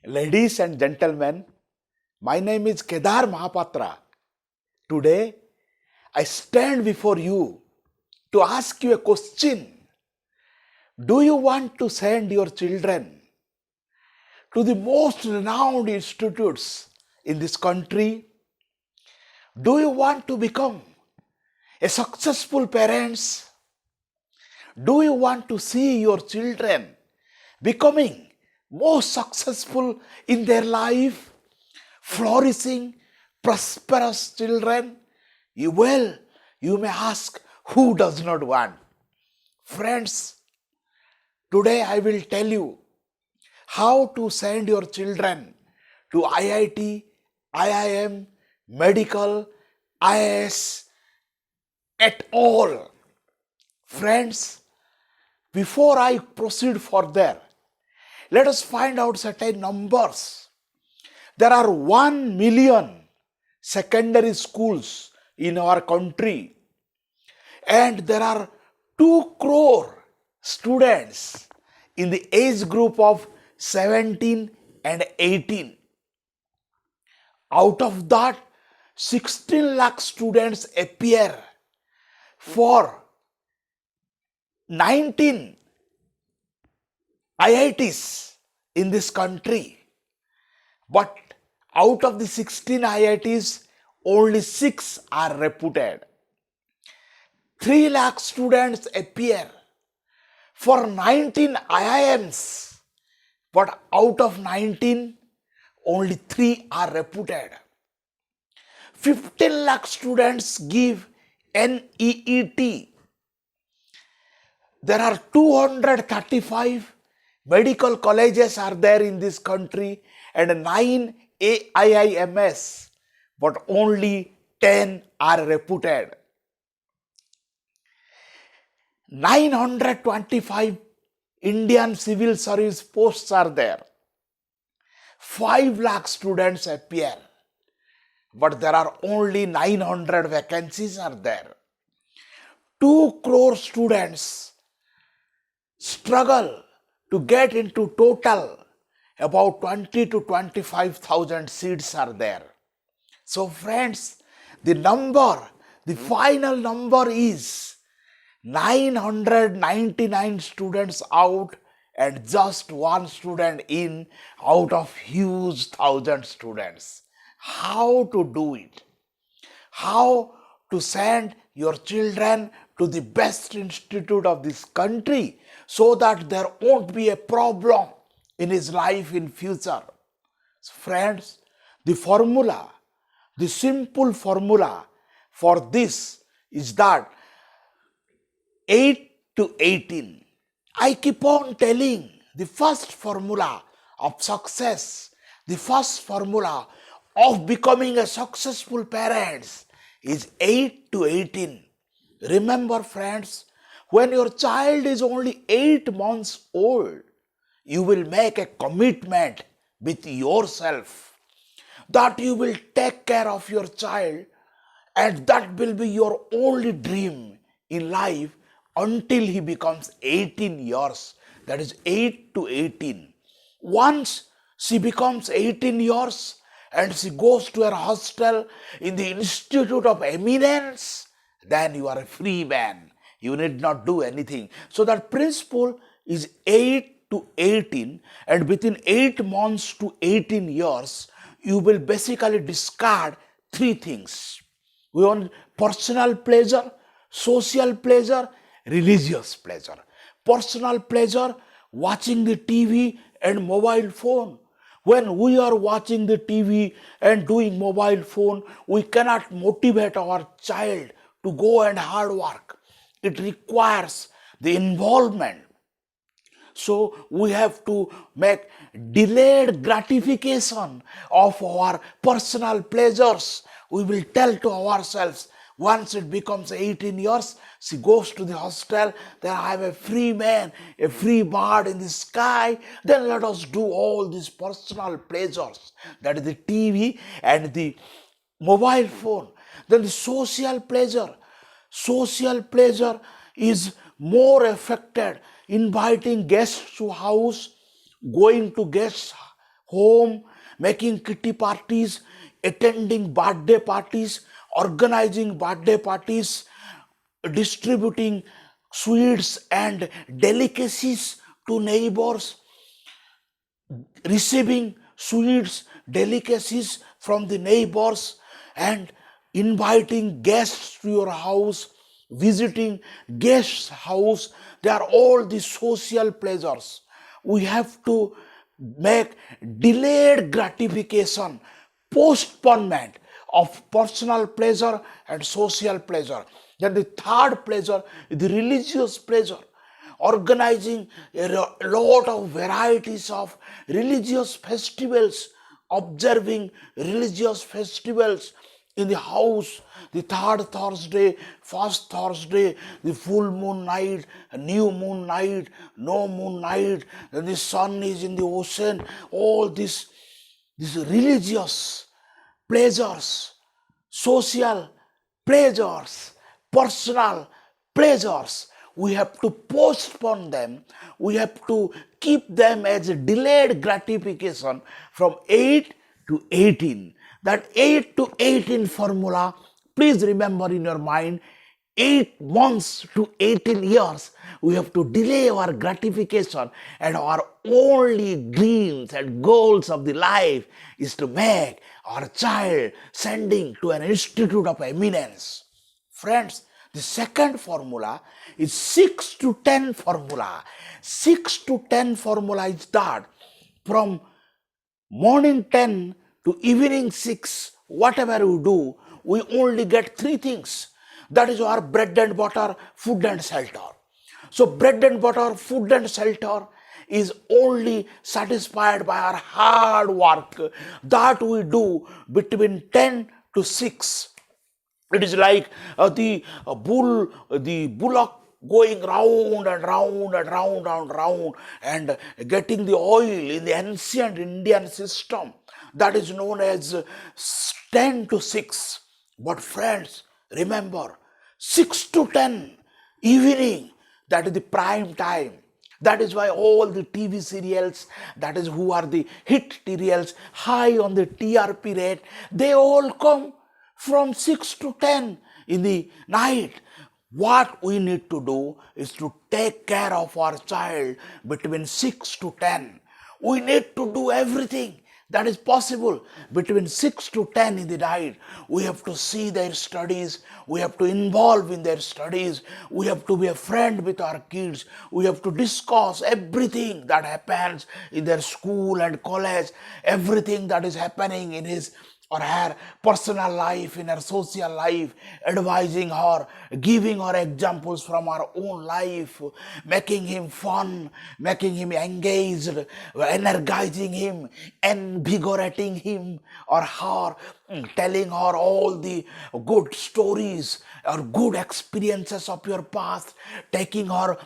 Ladies and gentlemen, my name is Kedar Mahapatra. Today, I stand before you to ask you a question. Do you want to send your children to the most renowned institutes in this country? Do you want to become a successful parents? Do you want to see your children becoming most successful in their life, flourishing, prosperous children? You may ask, who does not want? Friends, today I will tell you how to send your children to IIT, IIM, medical, IAS, at all. Friends, before I proceed further, let us find out certain numbers. There are 1 million secondary schools in our country, and there are 2 crore students in the age group of 17 and 18. Out of that, 16 lakh students appear for 19 IITs in this country. But out of the 16 IITs, only 6 are reputed. 3 lakh students appear for 19 IIMs, but out of 19, only 3 are reputed. 15 lakh students give NEET. There are 235 medical colleges are there in this country and 9 AIIMS, but only 10 are reputed. 925 Indian civil service posts are there. 5 lakh students appear, but there are only 900 vacancies are there. 2 crore students struggle to get into total about 20 to 25,000 seats are there. So friends, the final number is 999 students out and just 1 student in out of huge 1,000 students. How to do it? How to send your children to the best institute of this country so that there won't be a problem in his life in future? Friends, the simple formula for this is that 8 to 18. I keep on telling the first formula of success, the first formula of becoming a successful parent is 8 to 18. Remember friends, when your child is only 8 months old, you will make a commitment with yourself that you will take care of your child, and that will be your only dream in life until he becomes 18 years. That is 8 to 18. Once she becomes 18 years and she goes to her hostel in the Institute of Eminence, then you are a free man. You need not do anything. So that principle is 8 to 18, and within 8 months to 18 years, you will basically discard 3 things. We want personal pleasure, social pleasure, religious pleasure. Personal pleasure, watching the TV and mobile phone. When we are watching the TV and doing mobile phone, we cannot motivate our child to go and hard work. It requires the involvement. So we have to make delayed gratification of our personal pleasures. We will tell to ourselves, once it becomes 18 years, she goes to the hostel, then I am a free man, a free bird in the sky, then let us do all these personal pleasures. That is the TV and the mobile phone. Then the social pleasure. Social pleasure is more affected inviting guests to house, going to guests' home, making kitty parties, attending birthday parties, organizing birthday parties, distributing sweets and delicacies to neighbors, receiving sweets, delicacies from the neighbors, and inviting guests to your house, visiting guests' house. They are all the social pleasures. We have to make delayed gratification, postponement of personal pleasure and social pleasure. Then the third pleasure is the religious pleasure, organizing a lot of varieties of religious festivals, observing religious festivals in the house, the third Thursday, first Thursday, the full moon night, new moon night, no moon night, and the sun is in the ocean, all these religious pleasures, social pleasures, personal pleasures. We have to postpone them. We have to keep them as a delayed gratification from 8 to 18. That 8 to 18 formula, please remember in your mind, 8 months to 18 years, we have to delay our gratification, and our only dreams and goals of the life is to make our child sending to an institute of eminence. Friends, the second formula is 6 to 10 formula. 6 to 10 formula is that from morning 10 to evening 6, whatever you do, we only get three things. That is our bread and butter, food and shelter. So bread and butter, food and shelter is only satisfied by our hard work that we do between 10 to 6. It is like the bullock going round and round and round and round and getting the oil in the ancient Indian system. That is known as 10 to 6. But friends, remember, 6 to 10 evening, that is the prime time. That is why all the TV serials, that is who are the hit serials, high on the TRP rate, they all come from 6 to 10 in the night. What we need to do is to take care of our child between 6 to 10. We need to do everything that is possible between 6 to 10 in the night. We have to see their studies. We have to involve in their studies. We have to be a friend with our kids. We have to discuss everything that happens in their school and college, everything that is happening in his or her personal life, in her social life, advising her, giving her examples from our own life, making him fun, making him engaged, energizing him, invigorating him or her, telling her all the good stories or good experiences of your past, taking her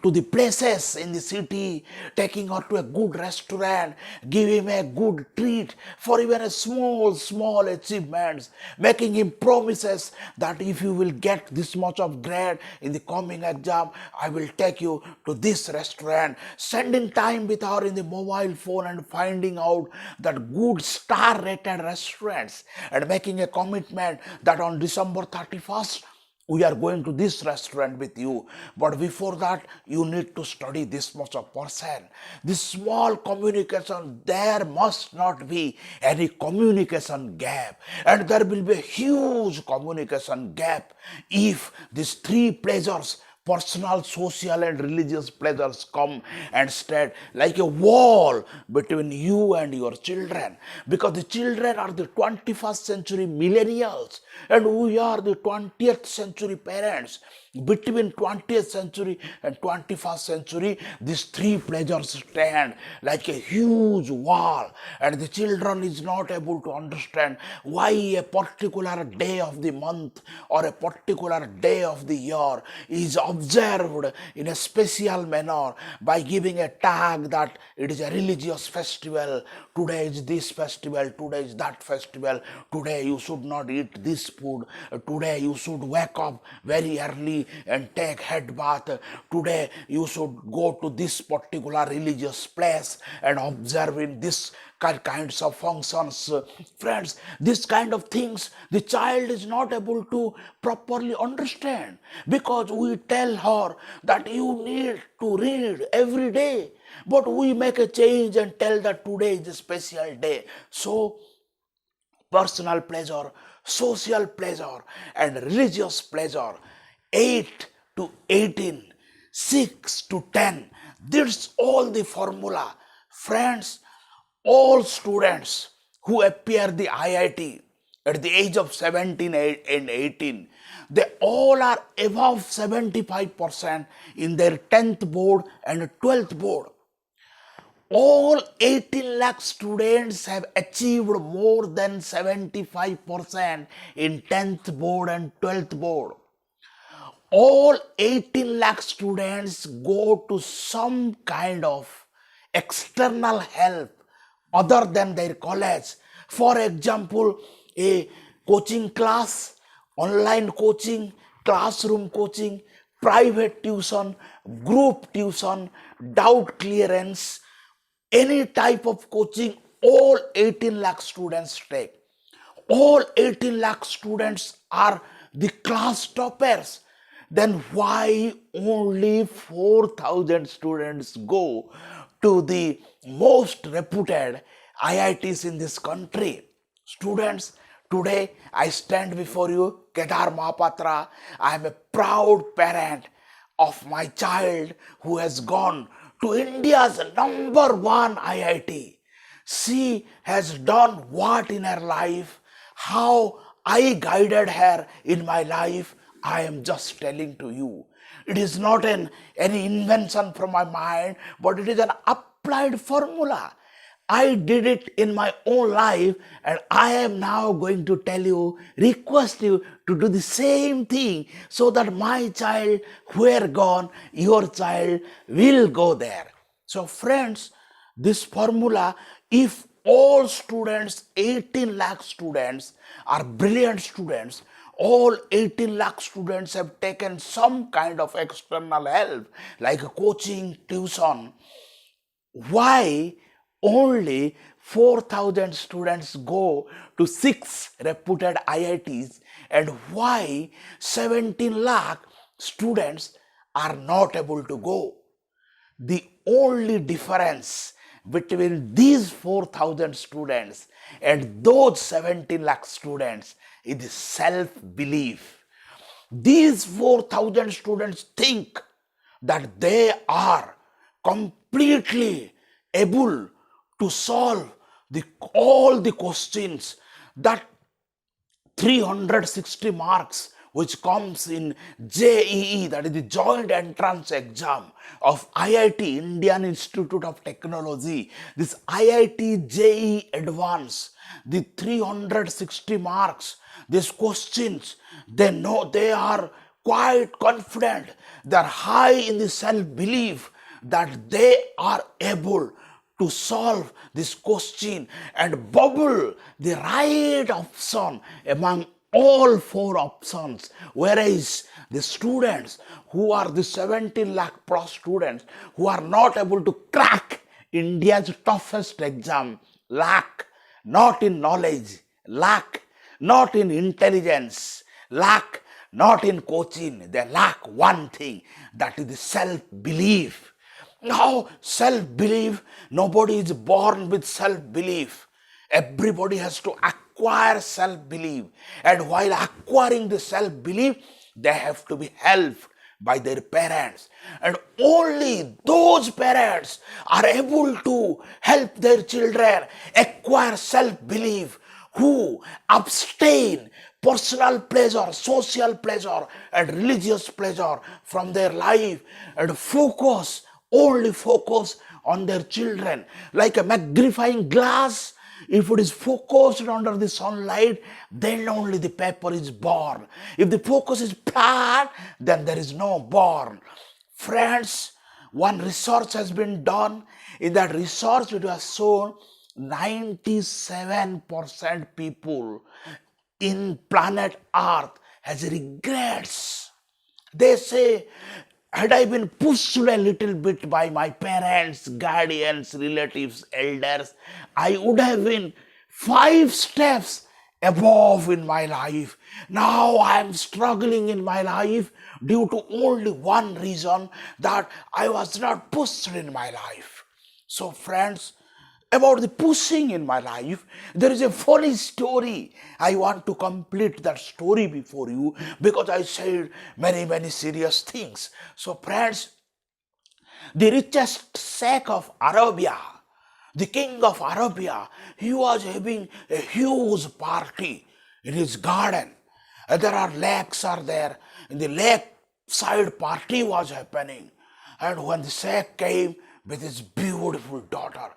to the places in the city, taking her to a good restaurant, give him a good treat for even a small achievements, making him promises that if you will get this much of grade in the coming exam, I will take you to this restaurant, spending time with her in the mobile phone and finding out that good star rated restaurants and making a commitment that on December 31st, we are going to this restaurant with you. But before that, you need to study this much of percent. This small communication, there must not be any communication gap. And there will be a huge communication gap if these three pleasures, personal, social, and religious pleasures, come and stand like a wall between you and your children. Because the children are the 21st century millennials and we are the 20th century parents. Between 20th century and 21st century, these three pleasures stand like a huge wall, and the children is not able to understand why a particular day of the month or a particular day of the year is observed in a special manner by giving a tag that it is a religious festival. Today is this festival, today is that festival, today you should not eat this food, today you should wake up very early party and take head bath. Today you should go to this particular religious place and observe in this kinds of functions. Friends, this kind of things the child is not able to properly understand, because we tell her that you need to read every day, but we make a change and tell that today is a special day. So personal pleasure, social pleasure, and religious pleasure, 8 to 18, 6 to 10. That's all the formula. Friends, all students who appear the IIT at the age of 17 and 18, they all are above 75% in their 10th board and 12th board. All 18 lakh students have achieved more than 75% in 10th board and 12th board. All 18 lakh students go to some kind of external help other than their college. For example, a coaching class, online coaching, classroom coaching, private tuition, group tuition, doubt clearance, any type of coaching, all 18 lakh students take. All 18 lakh students are the class toppers. Then why only 4,000 students go to the most reputed IITs in this country? Students, today I stand before you, Kedar Mahapatra. I am a proud parent of my child who has gone to India's number one IIT. She has done what in her life, how I guided her in my life, I am just telling to you. It is not any invention from my mind, but it is an applied formula. I did it in my own life, and I am now going to tell you, request you to do the same thing, so that my child, where gone, your child will go there. So friends, this formula, if all students, 18 lakh students are brilliant students, all 18 lakh students have taken some kind of external help like coaching, tuition, why only 4,000 students go to 6 reputed IITs, and why 17 lakh students are not able to go? The only difference between these 4,000 students and those 17 lakh students is self-belief. These 4,000 students think that they are completely able to solve all the questions that 360 marks which comes in JEE, that is the joint entrance exam of IIT, Indian Institute of Technology. This IIT JEE Advance, the 360 marks, these questions, they know, they are quite confident, they are high in the self-belief that they are able to solve this question and bubble the right option among all 4 options. Whereas the students who are the 17 lakh plus students who are not able to crack India's toughest exam, lack not in knowledge, lack not in intelligence, lack not in coaching, they lack one thing, that is the self-belief. Now, self-belief, nobody is born with self-belief. Everybody has to acquire self-belief. And while acquiring the self-belief, they have to be helped by their parents. And only those parents are able to help their children acquire self-belief who abstain personal pleasure, social pleasure, and religious pleasure from their life and only focus on their children. Like a magnifying glass, if it is focused under the sunlight, then only the paper is born. If the focus is flat, then there is no born. Friends, one research has been done. In that research, it was shown 97% people in planet Earth has regrets. They say, had I been pushed a little bit by my parents, guardians, relatives, elders, I would have been 5 steps above in my life. Now I am struggling in my life due to only one reason, that I was not pushed in my life. So, friends, about the pushing in my life, there is a funny story. I want to complete that story before you, because I said many serious things. So, friends, the richest sheikh of Arabia, the king of Arabia, he was having a huge party in his garden. There are lakes are there. In the lake side party was happening. And when the sheikh came with his beautiful daughter,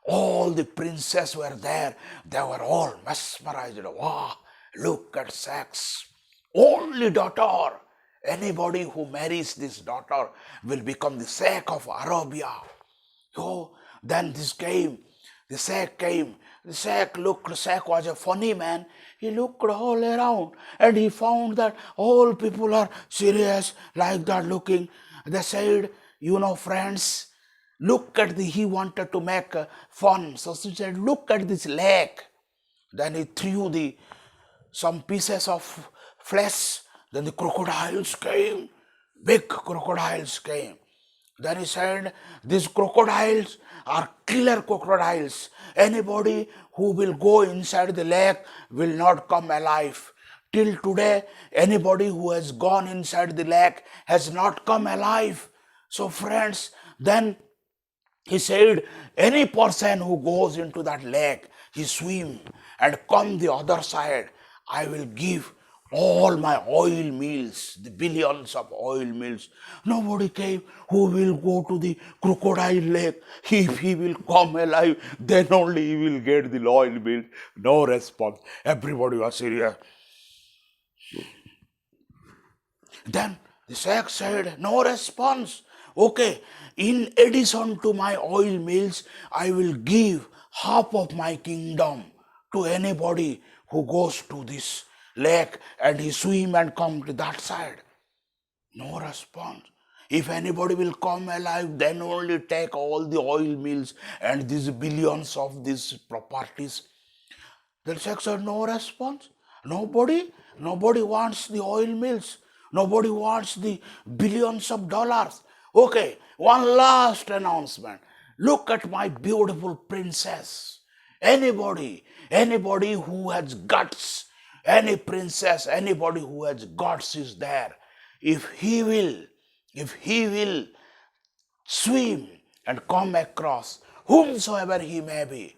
all the princes were there. They were all mesmerized. Wow, look at Sheikh's only daughter. Anybody who marries this daughter will become the Sheikh of Arabia. So then this came, the Sheikh came. The Sheikh looked, the Sheikh was a funny man. He looked all around and he found that all people are serious like that looking. They said, friends, look at he wanted to make fun. So he said, look at this lake. Then he threw some pieces of flesh. Then the crocodiles came. Big crocodiles came. Then he said, these crocodiles are killer crocodiles. Anybody who will go inside the lake will not come alive. Till today, anybody who has gone inside the lake has not come alive. So friends, then he said, any person who goes into that lake, he swim and come the other side, I will give all my oil mills, the billions of oil mills. Nobody came. Who will go to the crocodile lake? If he will come alive, then only he will get the oil mills. No response. Everybody was serious. Then the sheikh said, no response. Okay, in addition to my oil mills, I will give half of my kingdom to anybody who goes to this lake and he swim and come to that side. No response. If anybody will come alive, then only take all the oil mills and these billions of these properties. The sheikh said, no response. Nobody wants the oil mills. Nobody wants the billions of dollars. Okay, one last announcement. Look at my beautiful princess. Anybody who has guts, any princess, anybody who has guts is there. If he will swim and come across whomsoever he may be,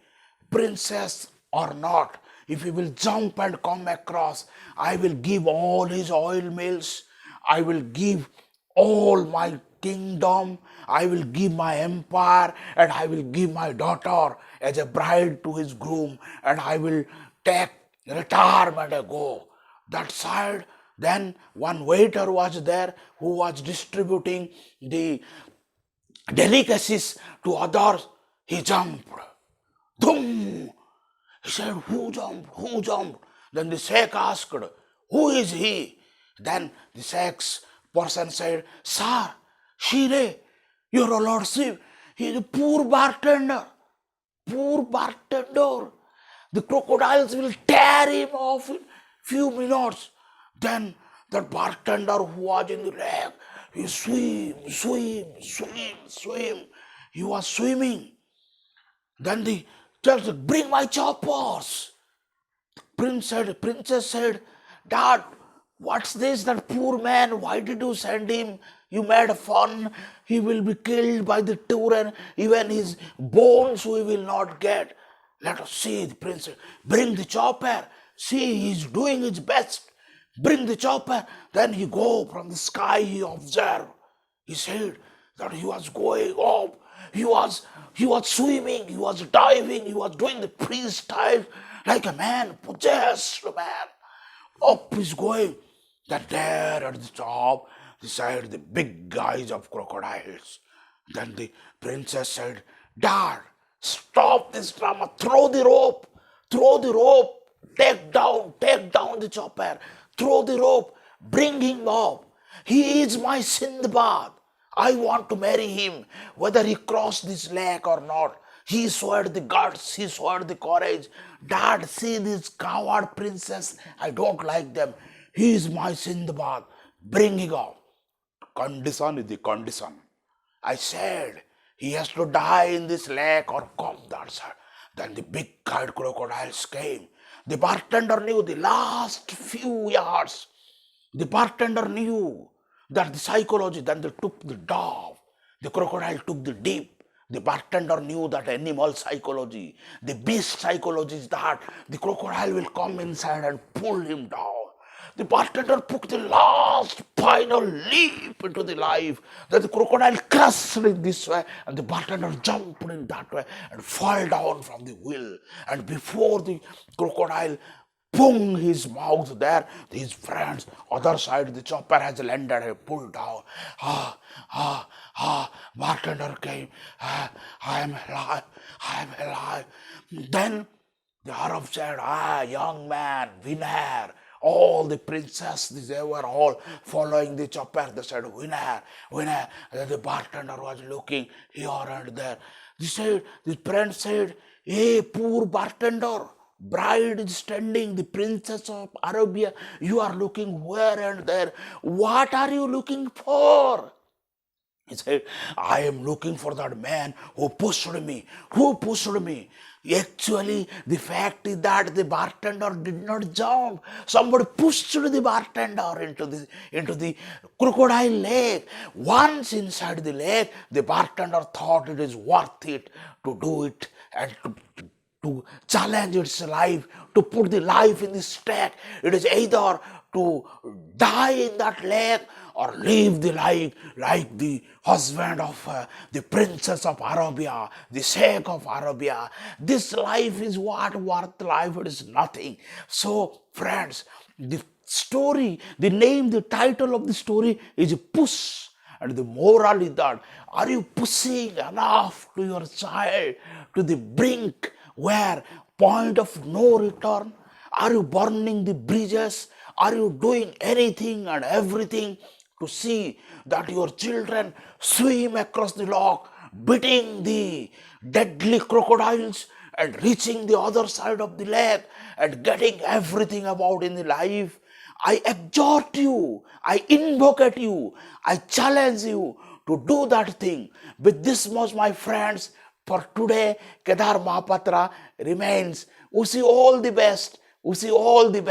princess or not, if he will jump and come across, I will give all his oil mills, I will give all my kingdom, I will give my empire, and I will give my daughter as a bride to his groom, and I will take retirement and go. That side, then one waiter was there who was distributing the delicacies to others. He jumped. Dum! He said, who jumped? Who jumped? Then the sheikh asked, who is he? Then the sheikh's person said, sir, Shire, your lordship, he is a poor bartender. Poor bartender. The crocodiles will tear him off in few minutes. Then the bartender who was in the lake, he swim. He was swimming. Then the judge said, bring my choppers. Princess said, Dad, what's this? That poor man, why did you send him? You made fun. He will be killed by the Turan. Even his bones we will not get. Let us see. The prince said, bring the chopper. See, he's doing his best. Bring the chopper. Then he go from the sky, he observed. He said that he was going up. He was swimming, he was diving, he was doing the freestyle like a man, possessed man. Up he's going. That there at the top, beside the big eyes of crocodiles. Then the princess said, Dad, stop this drama, throw the rope, take down the chopper, throw the rope, bring him up. He is my Sindbad. I want to marry him, whether he crossed this lake or not. He showed the guts, he showed the courage. Dad, see this coward princess. I don't like them. He is my Sindbad. Bring him up. Condition is the condition. I said, he has to die in this lake or come that side. Then the big guide crocodiles came. The bartender knew the last few yards. The bartender knew that the psychology, then they took the dove. The crocodile took the deep. The bartender knew that animal psychology, the beast psychology is that the crocodile will come inside and pull him down. The bartender took the last final leap into the life that the crocodile crushed in this way and the bartender jumped in that way and fell down from the wheel. And before the crocodile pung his mouth there, his friends, other side, the chopper has landed and pulled down. Bartender came. I am alive, I am alive. Then the Arab said, young man, winner. All the princesses, they were all following the chopper. They said, winner, winner. And the bartender was looking here and there. The prince said, hey, poor bartender. Bride is standing, the princess of Arabia. You are looking where and there. What are you looking for? He said, I am looking for that man who pushed me. Who pushed me? Actually, the fact is that the bartender did not jump. Somebody pushed the bartender into the crocodile lake. Once inside the lake, the bartender thought it is worth it to do it and to challenge its life, to put the life in the stake. It is either to die in that lake or live the life like the husband of the princess of Arabia, the sheikh of Arabia. This life is what worth life, it is nothing. So friends, the story, the title of the story is Push. And the moral is that, are you pushing enough to your child to the brink where point of no return? Are you burning the bridges? Are you doing anything and everything to see that your children swim across the lake, beating the deadly crocodiles and reaching the other side of the lake and getting everything about in the life? I exhort you, I invocate you, I challenge you to do that thing. With this much, my friends, for today, Kedar Mahapatra remains. Wish you all the best. Wish you all the best.